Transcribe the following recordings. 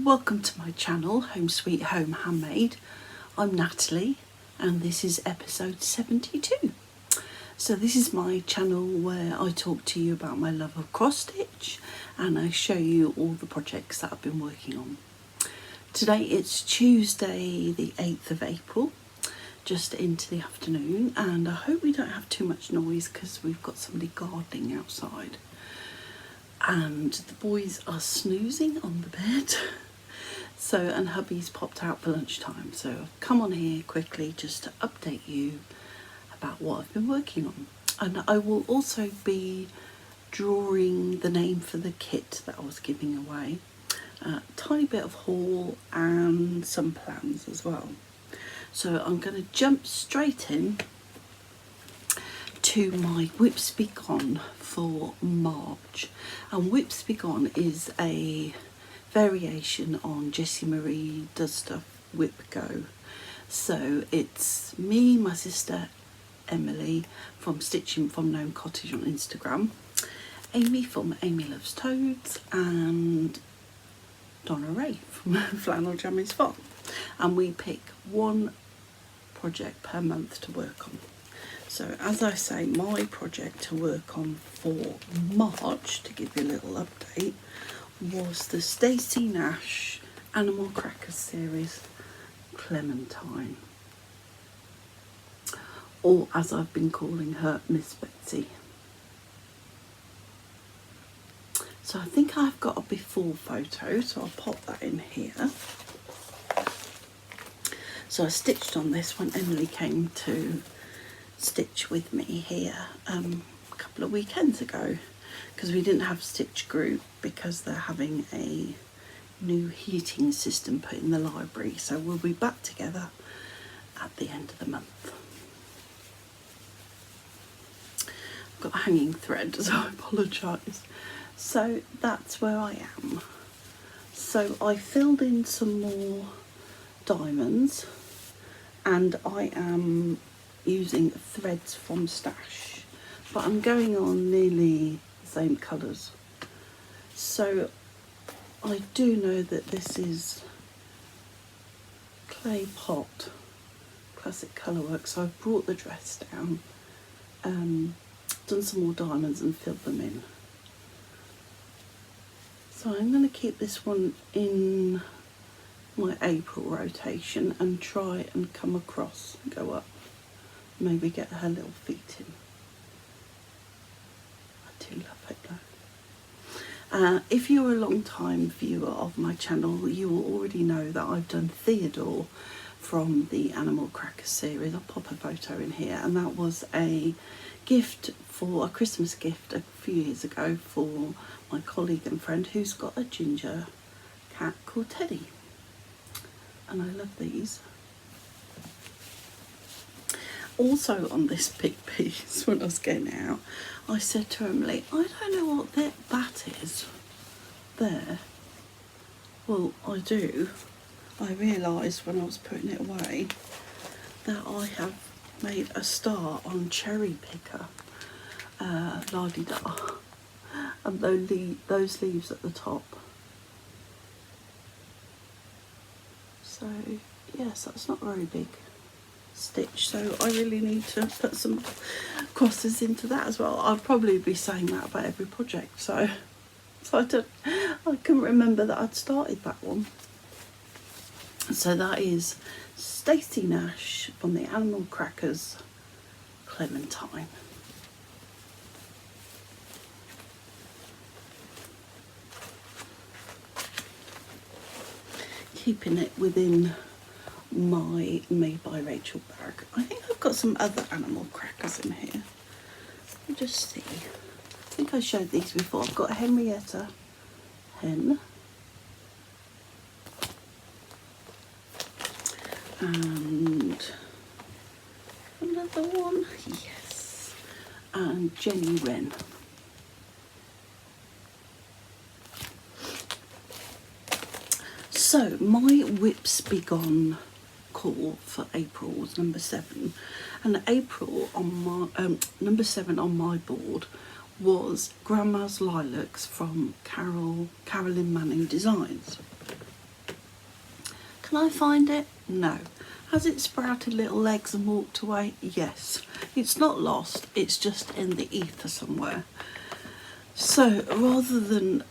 Welcome to my channel, Home Sweet Home Handmade. I'm Natalie and this is episode 72. So this is my channel where I talk to you about my love of cross stitch and I show you all the projects that I've been working on. Today it's Tuesday the 8th of April, just into the afternoon, and I hope we don't have too much noise because we've got somebody gardening outside and the boys are snoozing on the bed. So, and hubby's popped out for lunchtime, so I've come on here quickly just to update you about what I've been working on. And I will also be drawing the name for the kit that I was giving away, a tiny bit of haul and some plans as well. So I'm going to jump straight in to my 𝐦𝐨𝐫𝐞 for March. And 𝐦𝐨𝐫𝐞 is a variation on Jessie Marie Does Stuff 𝐦𝐨𝐫𝐞. So it's me, my sister Emily from Stitching from Gnome Cottage on Instagram, Amy from Amy Loves Toads, and Donna Ray from Flannel Jammy's Farm. And we pick one project per month to work on. So as I say, my project to work on for March, to give you a little update, was the Stacey Nash Animal Crackers series Clementine, or as I've been calling her, Miss Betsy. So I think I've got a before photo, so I'll pop that in here. So I stitched on this when Emily came to stitch with me here a couple of weekends ago, because we didn't have stitch group because they're having a new heating system put in the library, so we'll be back together at the end of the month. I've got a hanging thread, so I apologise. So that's where I am. So I filled in some more diamonds and I am using threads from Stash, but I'm going on nearly the same colours. So I do know that this is Clay Pot Classic Colourwork, so I've brought the dress down, done some more diamonds and filled them in. So I'm going to keep this one in my April rotation and try and come across and go up, maybe get her little feet in. I do love it though. If you're a long time viewer of my channel, you will already know that I've done Theodore from the Animal Crackers series. I'll pop a photo in here, and that was a gift for a Christmas gift a few years ago for my colleague and friend who's got a ginger cat called Teddy, and I love these. Also on this big piece, when I was getting it out, I said to Emily, I don't know what that is there. Well, I do. I realised when I was putting it away that I have made a star on cherry picker, la-di-da, and those leaves at the top. So yes, that's not very big stitch, so I really need to put some crosses into that as well. I'll probably be saying that about every project, so I couldn't remember that I'd started that one. So that is Stacey Nash from the Animal Crackers Clementine. Keeping it within my Made by Rachel bag. I think I've got some other animal crackers in here. I'll just see. I think I showed these before. I've got a Henrietta hen. And another one, yes. And Jenny Wren. So my Whips Be Gone call for April was number 7, and April on my number 7 on my board was Grandma's Lilacs from Carolyn Manning Designs. Can I find it? No. Has it sprouted little legs and walked away? Yes. It's not lost, it's just in the ether somewhere. So rather than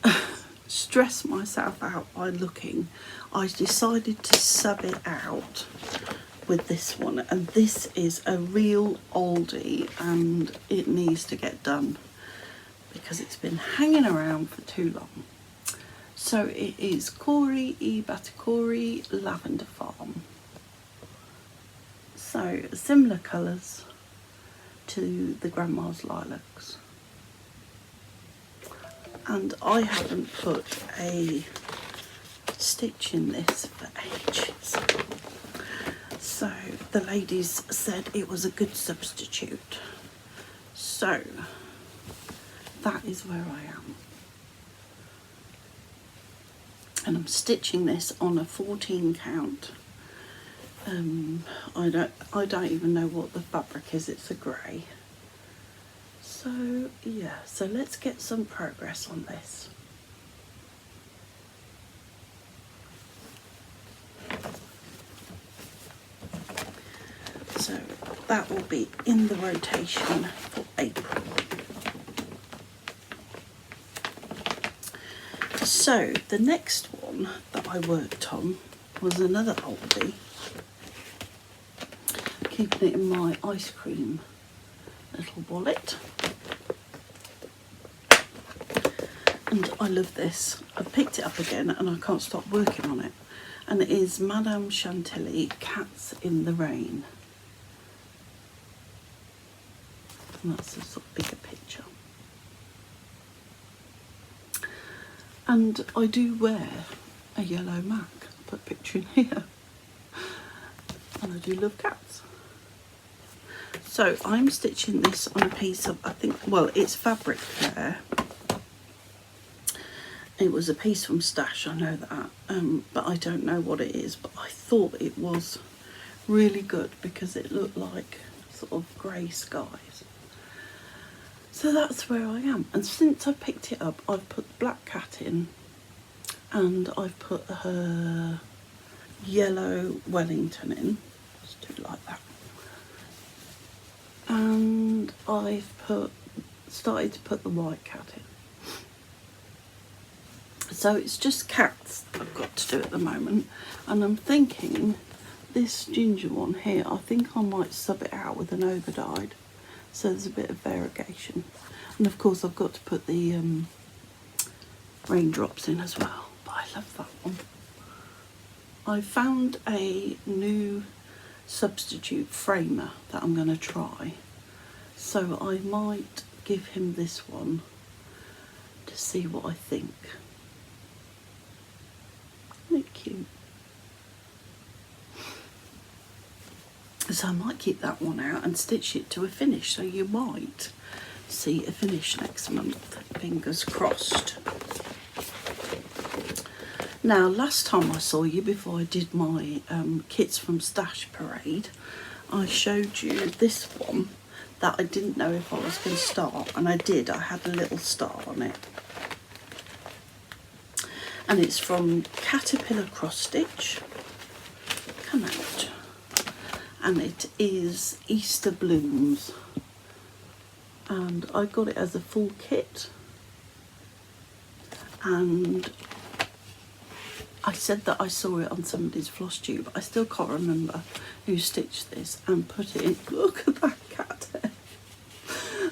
stress myself out by looking, I decided to sub it out with this one, and this is a real oldie and it needs to get done because it's been hanging around for too long. So it is 𝐥𝐤𝐤𝐿 Lavender Farm. So similar colours to the Grandma's Lilacs. And I haven't put a stitch in this for ages. So the ladies said it was a good substitute. So that is where I am. And I'm stitching this on a 14 count. I don't even know what the fabric is, it's a grey. So yeah, so let's get some progress on this. So that will be in the rotation for April. So the next one that I worked on was another oldie, keeping it in my ice cream little wallet. And I love this. I've picked it up again and I can't stop working on it. And it is Madame Chantilly Cats in the Rain. And that's a sort of bigger picture. And I do wear a yellow Mac. I'll put a picture in here. And I do love cats. So I'm stitching this on a piece of, I think, well, it's fabric there. It was a piece from Stash, I know that, but I don't know what it is. But I thought it was really good because it looked like sort of grey skies. So that's where I am. And since I picked it up, I've put the black cat in, and I've put her yellow Wellington in. Just do it like that. And I've started to put the white cat in. So it's just cats I've got to do at the moment, and I'm thinking this ginger one here, I think I might sub it out with an overdyed, so there's a bit of variegation. And of course I've got to put the raindrops in as well, but I love that one. I found a new substitute framer that I'm going to try, so I might give him this one to see what I think. Isn't it cute? So I might keep that one out and stitch it to a finish, so you might see a finish next month, fingers crossed. Now, last time I saw you, before I did my kits from Stash Parade, I showed you this one that I didn't know if I was going to start, and I did. I had a little start on it. And it's from Caterpillar Cross Stitch. Come out. And it is Easter Blooms. And I got it as a full kit. And I said that I saw it on somebody's Flosstube. I still can't remember who stitched this and put it in. Look at that cat there.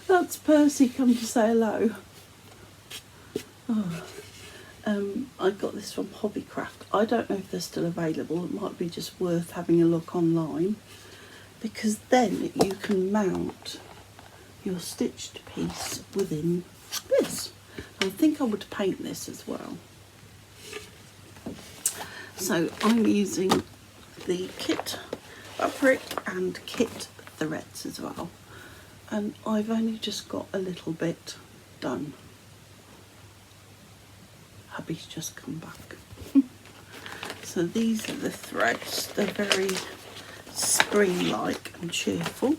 That's Percy come to say hello. Oh. I got this from Hobbycraft. I don't know if they're still available. It might be just worth having a look online, because then you can mount your stitched piece within this. I think I would paint this as well. So I'm using the kit fabric and kit threads as well, and I've only just got a little bit done. Hubby's just come back. So these are the threads. They're very spring-like and cheerful.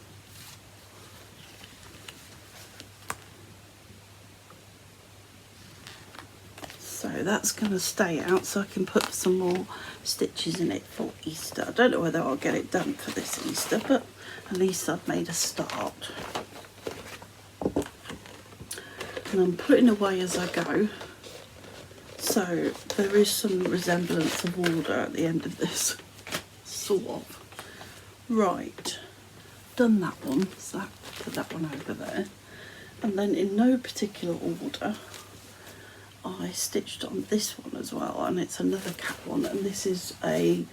So that's going to stay out, so I can put some more stitches in it for Easter. I don't know whether I'll get it done for this Easter, but at least I've made a start. And I'm putting away as I go. So there is some resemblance of order at the end of this, sort of. Right, done that one, so put that one over there. And then in no particular order, I stitched on this one as well, and it's another cat one, and this is a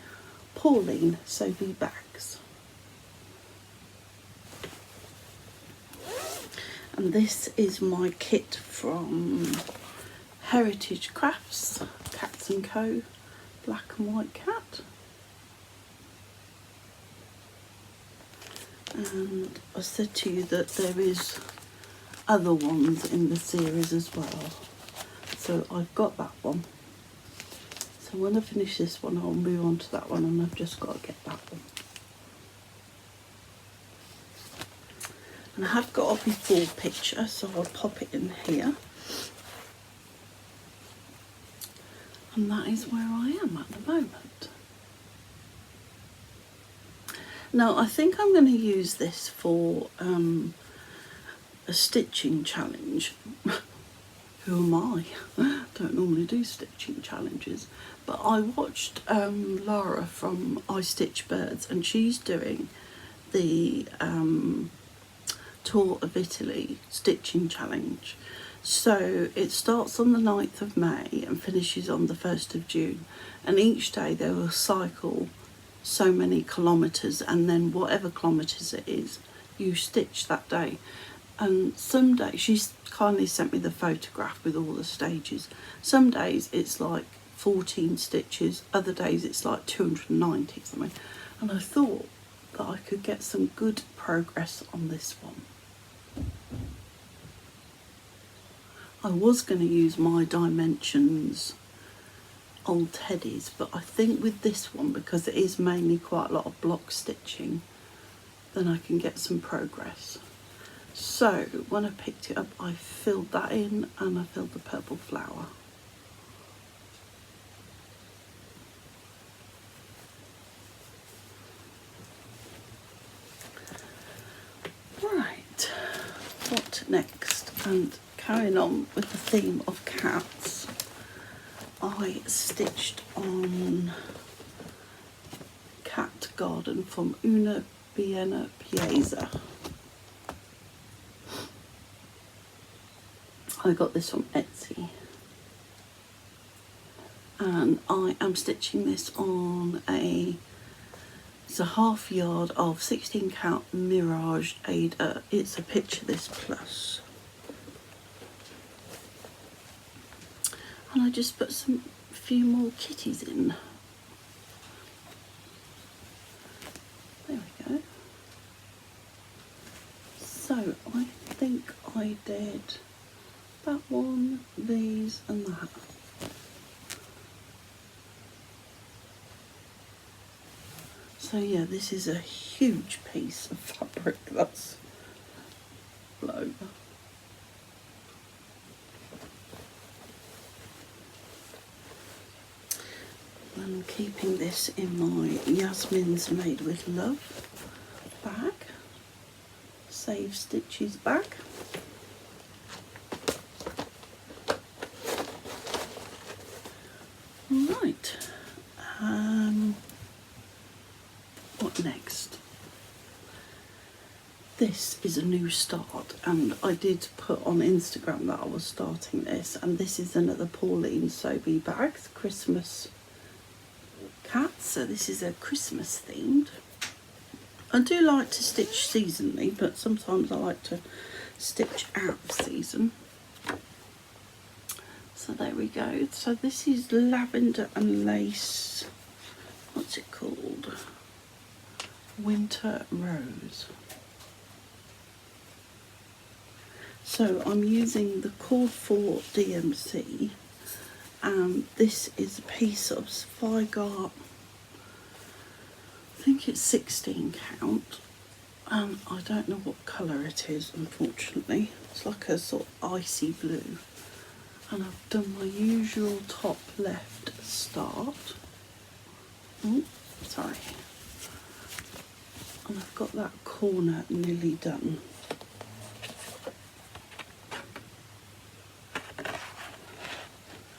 Pauline Sewbe bags. And this is my kit from Heritage Crafts, 𝐥𝐤𝐤𝐾, black and white cat. And I said to you that there is other ones in the series as well. So I've got that one. So when I finish this one, I'll move on to that one, and I've just got to get that one. And I have got a before picture, so I'll pop it in here. And that is where I am at the moment. Now I think I'm going to use this for a stitching challenge. Who am I? Don't normally do stitching challenges, but I watched Laura from I Stitch Birds, and she's doing the Tour of Italy stitching challenge. So it starts on the 9th of May and finishes on the 1st of June, and each day they will cycle so many kilometres, and then whatever kilometres it is, you stitch that day. And some days, she's kindly sent me the photograph with all the stages. Some days it's like 14 stitches, other days it's like 290 something. And I thought that I could get some good progress on this one. I was going to use my Dimensions old teddies, but I think with this one, because it is mainly quite a lot of block stitching, then I can get some progress. So when I picked it up, I filled that in, and I filled the purple flower. Right, what next? And carrying on with the theme of cats, I stitched on Cat Garden from Una Biena Piazza. I got this from Etsy, and I am stitching this on it's a half yard of 16 count Mirage Ada. It's a Picture This Plus, and I just put a few more kitties in. There we go. that. So yeah, this is a huge piece of fabric that's blown. I'm keeping this in my Yasmin's Made with Love bag, Save Stitches bag. Right, what next? This is a new start, and I did put on Instagram that I was starting this, and this is another Pauline Sewbe bag, Christmas cat, so this is a Christmas themed. I do like to stitch seasonally, but sometimes I like to stitch out of season. So there we go. So this is lavender and lace, what's it called? Winter Rose. So I'm using the cord 4 DMC, and this is a piece of 𝐦𝐨𝐬𝐤𝐞, I think it's 16 count, and I don't know what colour it is, unfortunately. It's like a sort of icy blue, and I've done my usual top left start. Oh, sorry. And I've got that corner nearly done.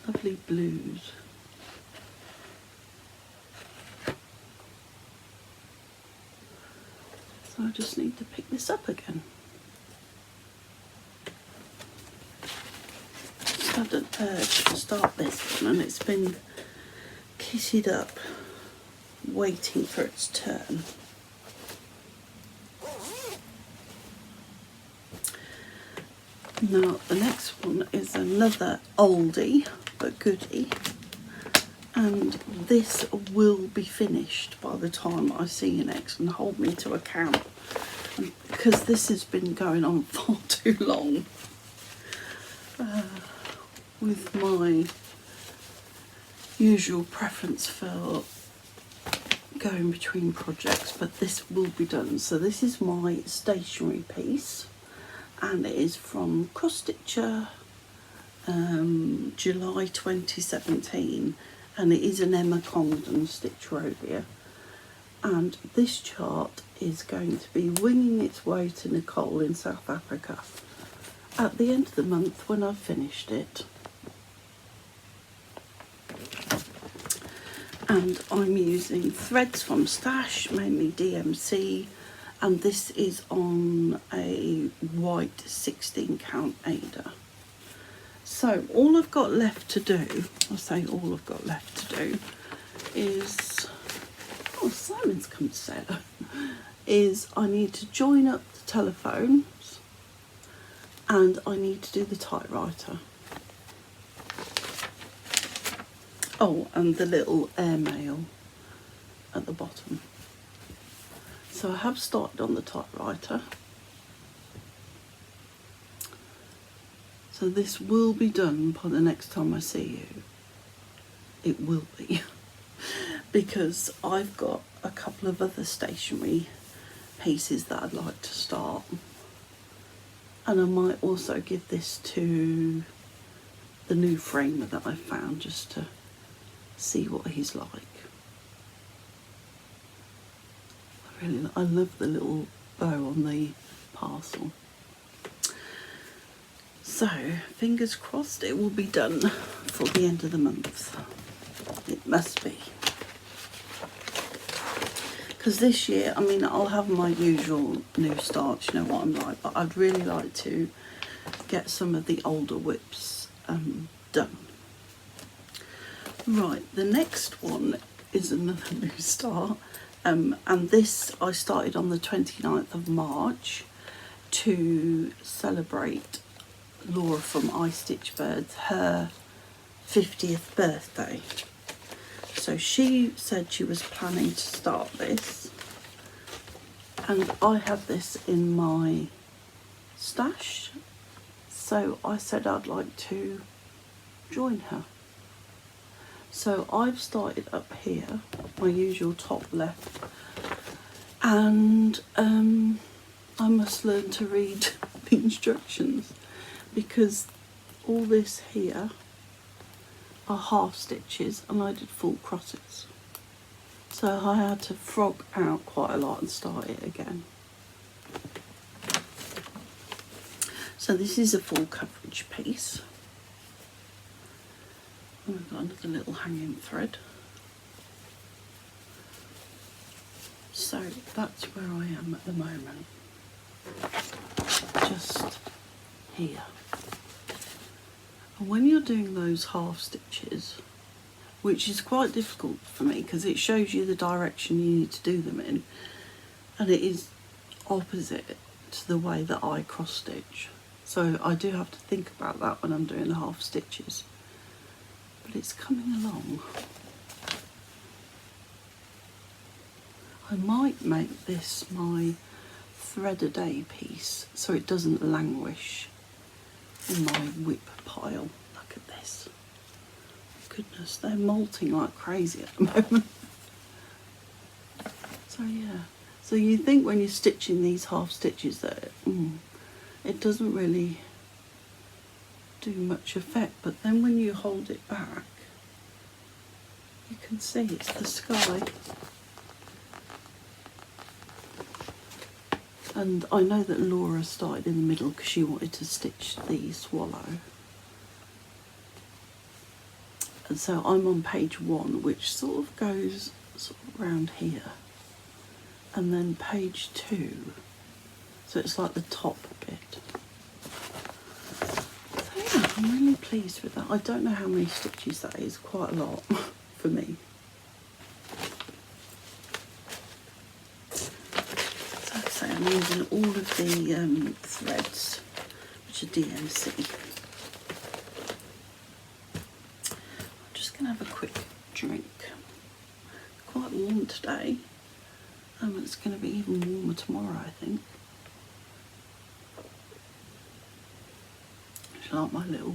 Lovely blues. So I just need to pick this up again. Just had an urge to start this one, and it's been kitted up waiting for its turn. Now the next one is another oldie but goodie, and this will be finished by the time I see you next, and hold me to account, because this has been going on far too long with my usual preference for going between projects, but this will be done. So this is my stationery piece, and it is from Cross Stitcher, July 2017, and it is an Emma Condon stitch Rovia, and this chart is going to be winging its way to Nicole in South Africa at the end of the month when I've finished it. And I'm using threads from Stash, mainly DMC, and this is on a white 16 count Ada. So all I've got left to do, I say all I've got left to do, is, oh, Simon's come to say hello, is I need to join up the telephones, and I need to do the typewriter. Oh, and the little airmail at the bottom. So I have started on the typewriter. So this will be done by the next time I see you. It will be. Because I've got a couple of other stationery pieces that I'd like to start. And I might also give this to the new framer that I found, just to see what he's like. I love the little bow on the parcel. So fingers crossed it will be done for the end of the month. It must be. Because this year, I mean, I'll have my usual new starts, you know what I'm like, but I'd really like to get some of the older whips done. Right, the next one is another new start, and this I started on the 29th of March to celebrate Laura from 𝐥𝐤𝐬𝐵𝐻, her 50th birthday. So she said she was planning to start this, and I have this in my stash, so I said I'd like to join her. So I've started up here, my usual top left, and I must learn to read the instructions, because all this here are half stitches and I did full crosses. So I had to frog out quite a lot and start it again. So this is a full coverage piece. And I've got another little hanging thread. So that's where I am at the moment. Just here. And when you're doing those half stitches, which is quite difficult for me because it shows you the direction you need to do them in, and it is opposite to the way that I cross stitch. So I do have to think about that when I'm doing the half stitches. But it's coming along. I might make this my thread a day piece so it doesn't languish in my whip pile. Look at this. Goodness, they're molting like crazy at the moment. So yeah, so you think when you're stitching these half stitches that it doesn't really do much effect, but then when you hold it back, you can see it's the sky. And I know that Laura started in the middle because she wanted to stitch the swallow. And so I'm on page 1, which sort of goes around here. And then page 2, so it's like the top bit. So yeah, I'm really pleased with that. I don't know how many stitches that is, quite a lot for me. So I'm using all of the threads, which are DMC. I'm just going to have a quick drink. Quite warm today. It's going to be even warmer tomorrow, I think. I like my little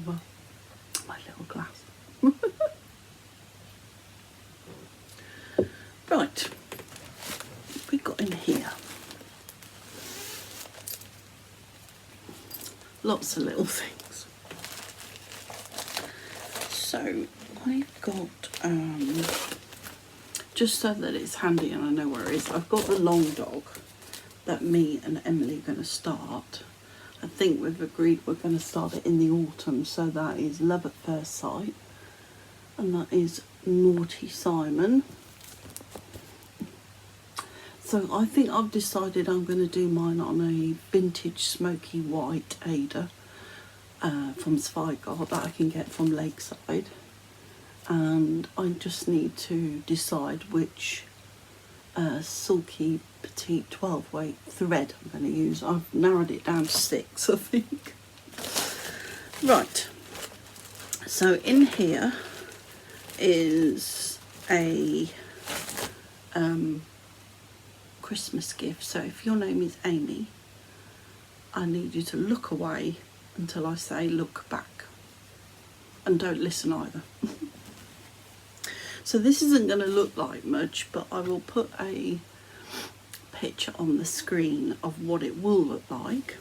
glass. Right, what we got in here? Lots of little things. So I've got just so that it's handy and I know where it is, I've got the long dog that me and Emily are going to start. I think we've agreed we're going to start it in the autumn, so that is Love at First Sight, and that is Naughty Simon. So I think I've decided I'm going to do mine on a vintage smoky white Ada from 𝐦𝐨𝐬𝐤𝐞 that I can get from Lakeside. And I just need to decide which silky petite 12 weight thread I'm going to use. I've narrowed it down to 6, I think. Right, so in here is a Christmas gift. So if your name is Amy, I need you to look away until I say look back, and don't listen either. So this isn't going to look like much, but I will put a picture on the screen of what it will look like.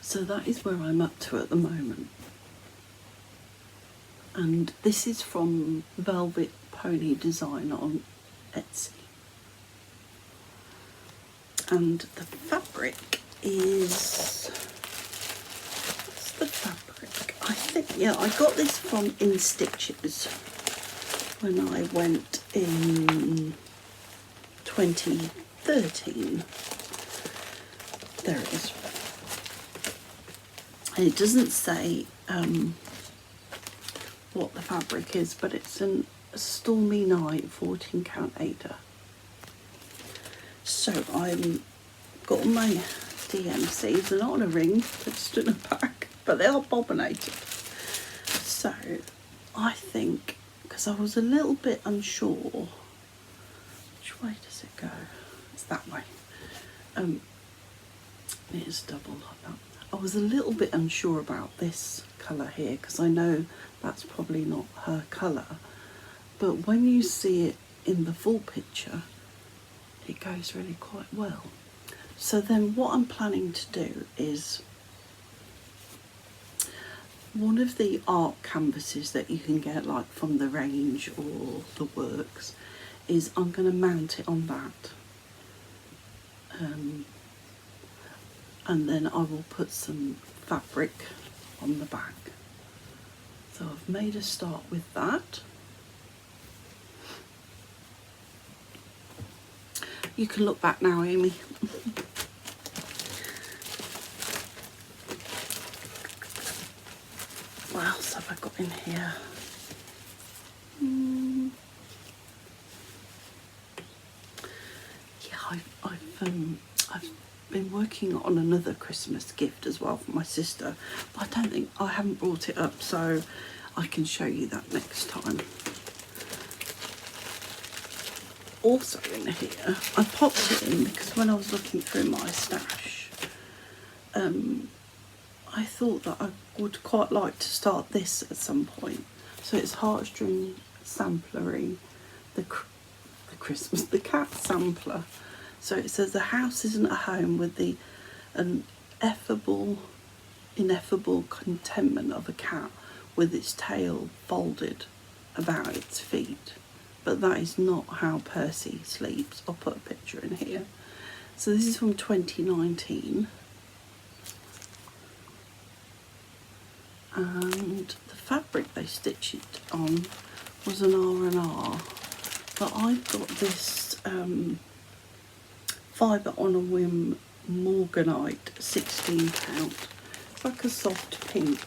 So that is where I'm up to at the moment. And this is from Velvet Pony Design on Etsy. And the fabric is... what's the fabric? I think, yeah, I got this from In Stitches when I went in 2013. There it is. And it doesn't say what the fabric is, but it's a Stormy Night 14 count Ada. So I've got my DMCs. They're not on a ring, they're just in a pack, but they are bobbinated. So I think, because I was a little bit unsure, which way does it go? It's that way. It is double like that. I was a little bit unsure about this colour here because I know that's probably not her colour, but when you see it in the full picture it goes really quite well. So then what I'm planning to do is, one of the art canvases that you can get like from the range or the works, is I'm going to mount it on that, and then I will put some fabric on the back. So I've made a start with that. You can look back now, Amy. What else have I got in here? Yeah, I've been working on another Christmas gift as well for my sister, but I haven't brought it up, so I can show you that next time. Also in here, I popped it in because when I was looking through my stash, I thought that I would quite like to start this at some point. So it's Heartstring Samplery, the cat sampler. So it says the house isn't a home with the ineffable contentment of a cat with its tail folded about its feet. But that is not how Percy sleeps. I'll put a picture in here. So this is from 2019. And the fabric they stitched it on was an R&R. But I've got this Fibre on a Whim Morganite 16 count. It's like a soft pink.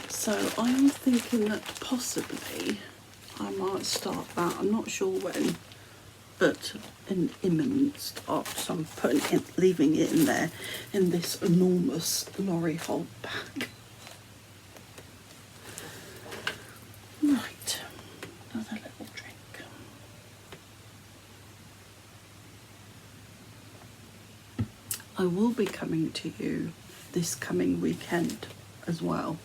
So I'm thinking that possibly I might start that. I'm not sure when, but an imminent start. So I'm leaving it in there in this enormous lorry hold bag. Right, another little drink. I will be coming to you this coming weekend as well.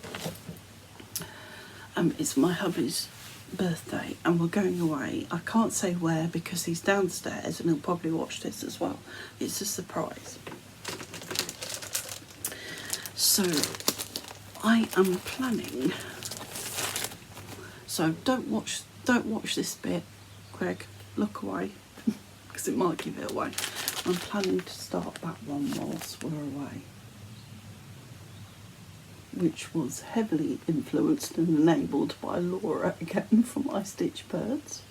It's my hubby's birthday and we're going away. I can't say where because he's downstairs and he'll probably watch this as well. It's a surprise. So I am planning, so don't watch this bit, Greg, look away because it might give it away. I'm planning to start that one whilst we're away, which was heavily influenced and enabled by Laura again from I Stitch Birds.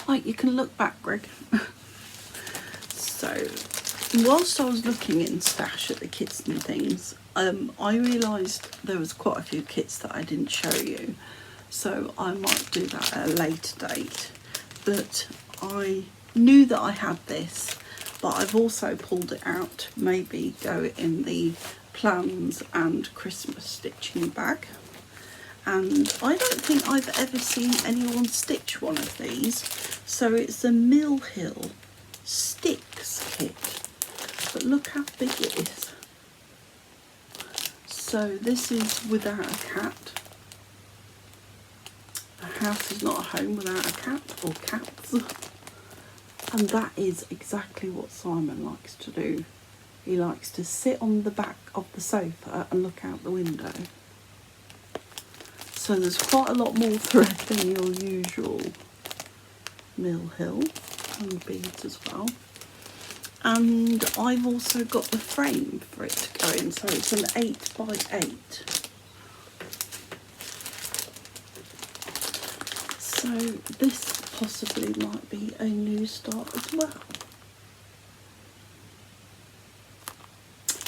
Right, you can look back, Greg. So, whilst I was looking in stash at the kits and things, I realised there was quite a few kits that I didn't show you. So I might do that at a later date. But I knew that I had this, but I've also pulled it out to maybe go in the plans and Christmas stitching bag. And I don't think I've ever seen anyone stitch one of these. So it's a Mill Hill Sticks kit. But look how big it is. So this is without a cat. A house is not a home without a cat or cats. And that is exactly what Simon likes to do. He likes to sit on the back of the sofa and look out the window. So there's quite a lot more thread than your usual Mill Hill, and beads as well. And I've also got the frame for it to go in, so it's an 8x8. So this possibly might be a new start as well.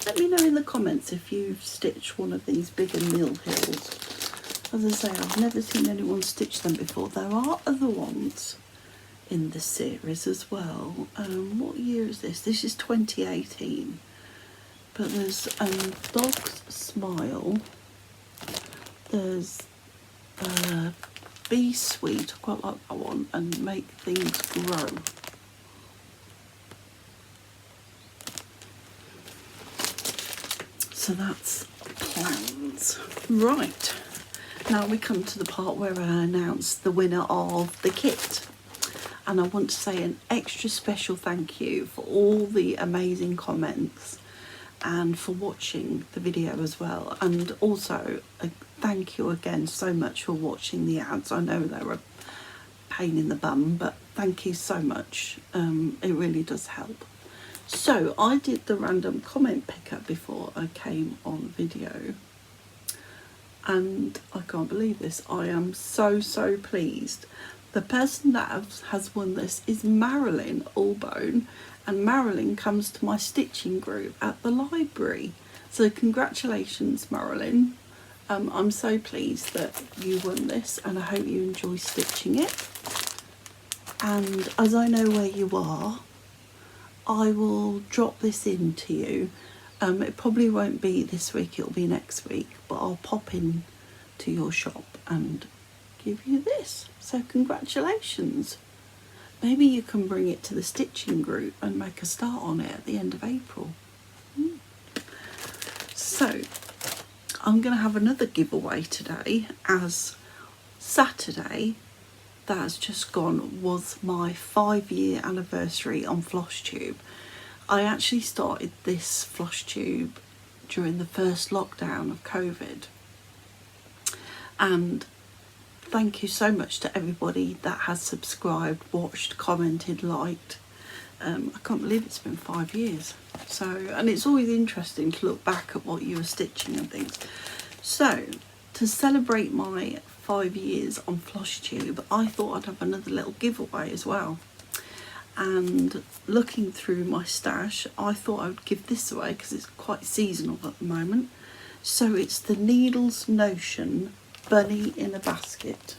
Let me know in the comments if you've stitched one of these bigger Mill Hills. As I say, I've never seen anyone stitch them before. There are other ones in the series as well. What year is this? This is 2018. But there's Dog's Smile. There's Be sweet, I quite like that one, and make things grow. So that's plans. Right, now we come to the part where I announce the winner of the kit. And I want to say an extra special thank you for all the amazing comments and for watching the video as well. And also a thank you again so much for watching the ads. I know they were a pain in the bum, but thank you so much. It really does help. So I did the random comment picker before I came on video. And I can't believe this. I am so pleased. The person that has won this is Marilyn Allbone, and Marilyn comes to my stitching group at the library. So congratulations, Marilyn. I'm so pleased that you won this, and I hope you enjoy stitching it. And as I know where you are, I will drop this in to you. It probably won't be this week, it'll be next week, but I'll pop in to your shop and give you this. So congratulations. Maybe you can bring it to the stitching group and make a start on it at the end of April. So I'm going to have another giveaway today, as Saturday that has just gone was my 5-year anniversary on Flosstube. I actually started this Flosstube during the first lockdown of COVID, and thank you so much to everybody that has subscribed, watched, commented, liked. I can't believe it's been 5 years. So, and it's always interesting to look back at what you were stitching and things. So to celebrate my 5 years on Flosstube, I thought I'd have another little giveaway as well. And looking through my stash, I thought I would give this away because it's quite seasonal at the moment. So it's the Needles Notion Bunny in a Basket.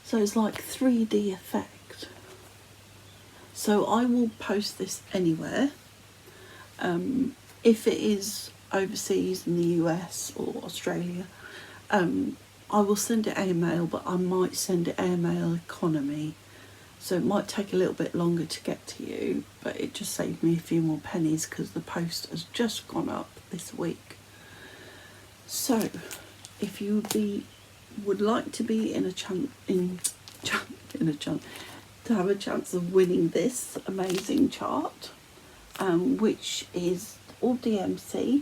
So it's like 3D effect. So I will post this anywhere. If it is overseas in the US or Australia, I will send it airmail, but I might send it airmail economy. So it might take a little bit longer to get to you, but it just saved me a few more pennies because the post has just gone up this week. So if you would like to be in a chance to have a chance of winning this amazing chart, which is all DMC,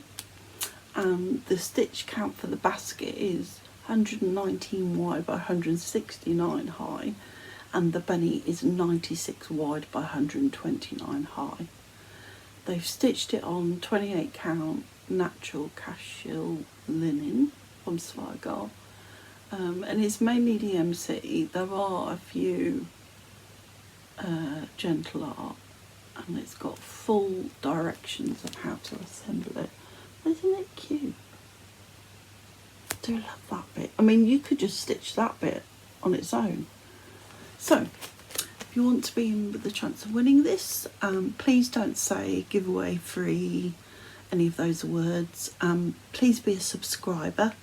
and the stitch count for the basket is 119 wide by 169 high, and the bunny is 96 wide by 129 high. They've stitched it on 28 count natural cashel linen from 𝐦𝐨𝐬𝐤𝐞, and it's mainly DMC. There are a few gentle art, and it's got full directions of how to assemble it. Isn't it cute? I do love that bit. I mean, you could just stitch that bit on its own. So if you want to be in with the chance of winning this, please don't say giveaway free, any of those words. Please be a subscriber,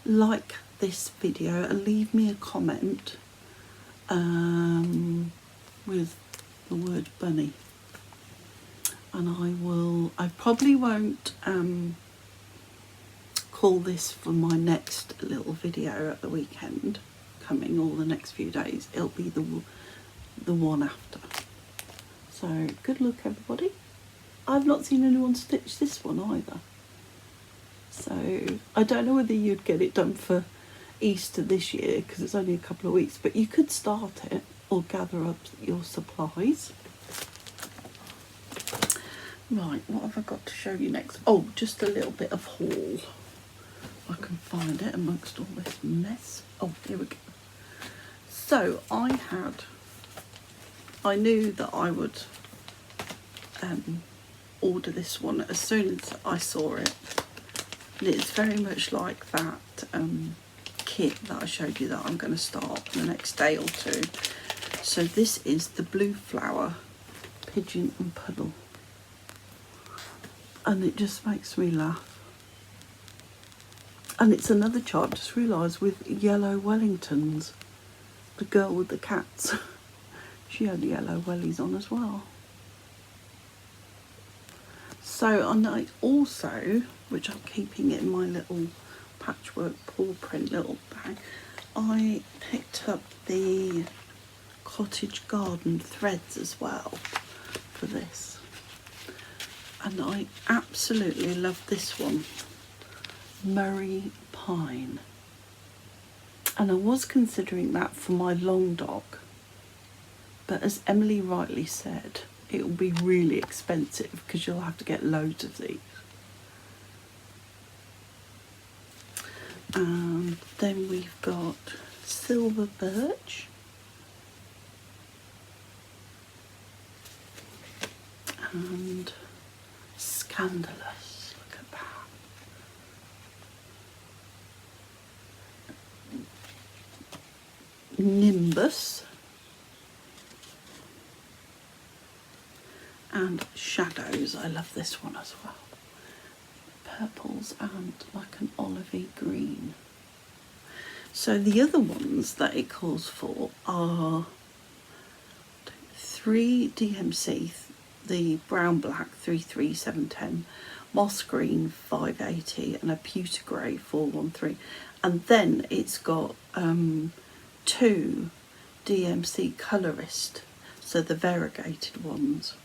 like this video, and leave me a comment with the word bunny, and I probably won't call this for my next little video at the weekend coming, or the next few days. It'll be the one after. So good luck, everybody. I've not seen anyone stitch this one either, so I don't know whether you'd get it done for Easter this year because it's only a couple of weeks, but you could start it or gather up your supplies. Right, what have I got to show you next? Oh, just a little bit of haul. I can find it amongst all this mess. Oh, here we go. So I knew that I would order this one as soon as I saw it. And it's very much like that kit that I showed you that I'm going to start the next day or two. So this is the Blue Flower Pigeon and Puddle, and it just makes me laugh. And it's another chart, I just realised, with yellow Wellingtons. The girl with the cats. She had yellow wellies on as well. So, and I also, which I'm keeping it in my little patchwork paw print little bag, I picked up the cottage garden threads as well for this. And I absolutely love this one, Murray Pine. And I was considering that for my long dog, but as Emily rightly said, it will be really expensive because you'll have to get loads of these. And then we've got silver birch. And scandalous, look at that. Nimbus. And shadows, I love this one as well. Purples and like an olivey green. So the other ones that it calls for are 3 DMC, the brown black 33710, moss green 580 and a pewter grey 413. And then it's got 2 DMC colorist, so the variegated ones.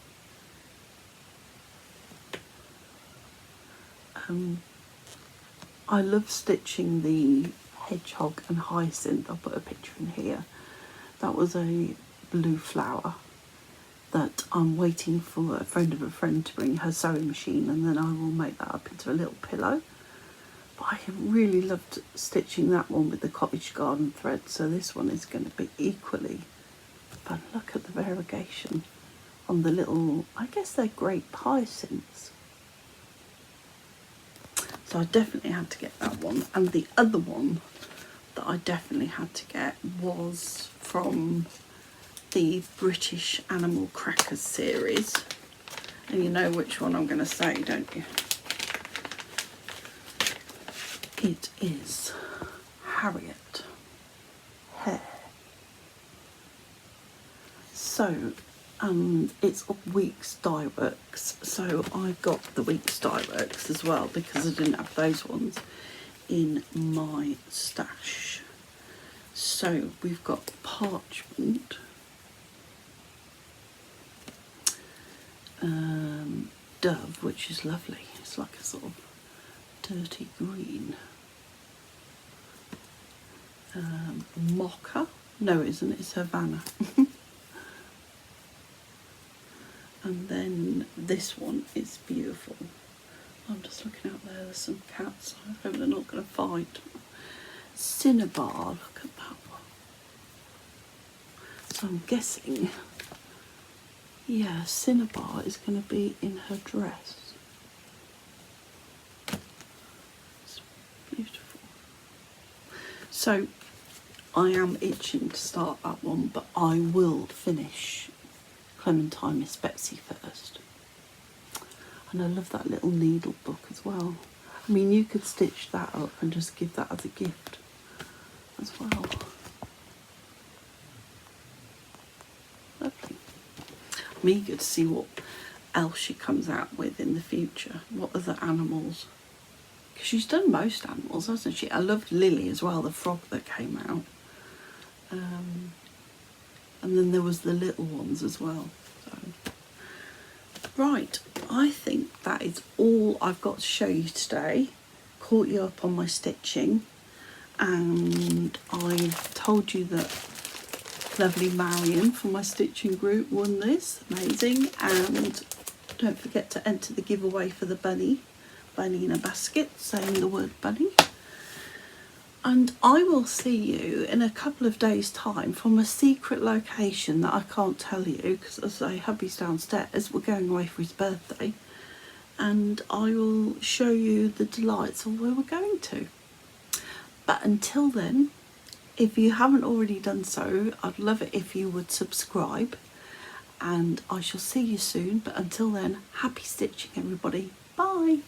I love stitching the hedgehog and hyacinth. I'll put a picture in here. That was a blue flower that I'm waiting for a friend of a friend to bring her sewing machine, and then I will make that up into a little pillow. But I have really loved stitching that one with the cottage garden thread, so this one is going to be equally fun. Look at the variegation on the little, I guess they're grape hyacinths. So I definitely had to get that one. And the other one that I definitely had to get was from the British Animal Crackers series. And you know which one I'm going to say, don't you? It is Harriet Hare. So, it's Weeks Dye Works, so I got the Weeks Dye Works as well because I didn't have those ones in my stash. So we've got parchment, dove, which is lovely. It's like a sort of dirty green. Mocha, no it isn't, it's Havana. And then this one is beautiful. I'm just looking out there, there's some cats. I hope they're not going to fight. Cinnabar, look at that one. So I'm guessing, yeah, Cinnabar is going to be in her dress. It's beautiful. So I am itching to start that one, but I will finish Clementine Miss Betsy first. And I love that little needle book as well. I mean, you could stitch that up and just give that as a gift as well. Lovely. I'm eager to see what else she comes out with in the future. What other animals? Because she's done most animals, hasn't she? I loved Lily as well, the frog that came out. And then there was the little ones as well. So. Right, I think that is all I've got to show you today. Caught you up on my stitching, and I've told you that lovely Marion from my stitching group won this. Amazing. And don't forget to enter the giveaway for the bunny in a basket, saying the word bunny. And I will see you in a couple of days' time from a secret location that I can't tell you because, as I say, hubby's downstairs. We're going away for his birthday, and I will show you the delights of where we're going to. But until then, if you haven't already done so, I'd love it if you would subscribe, and I shall see you soon. But until then, happy stitching, everybody. Bye.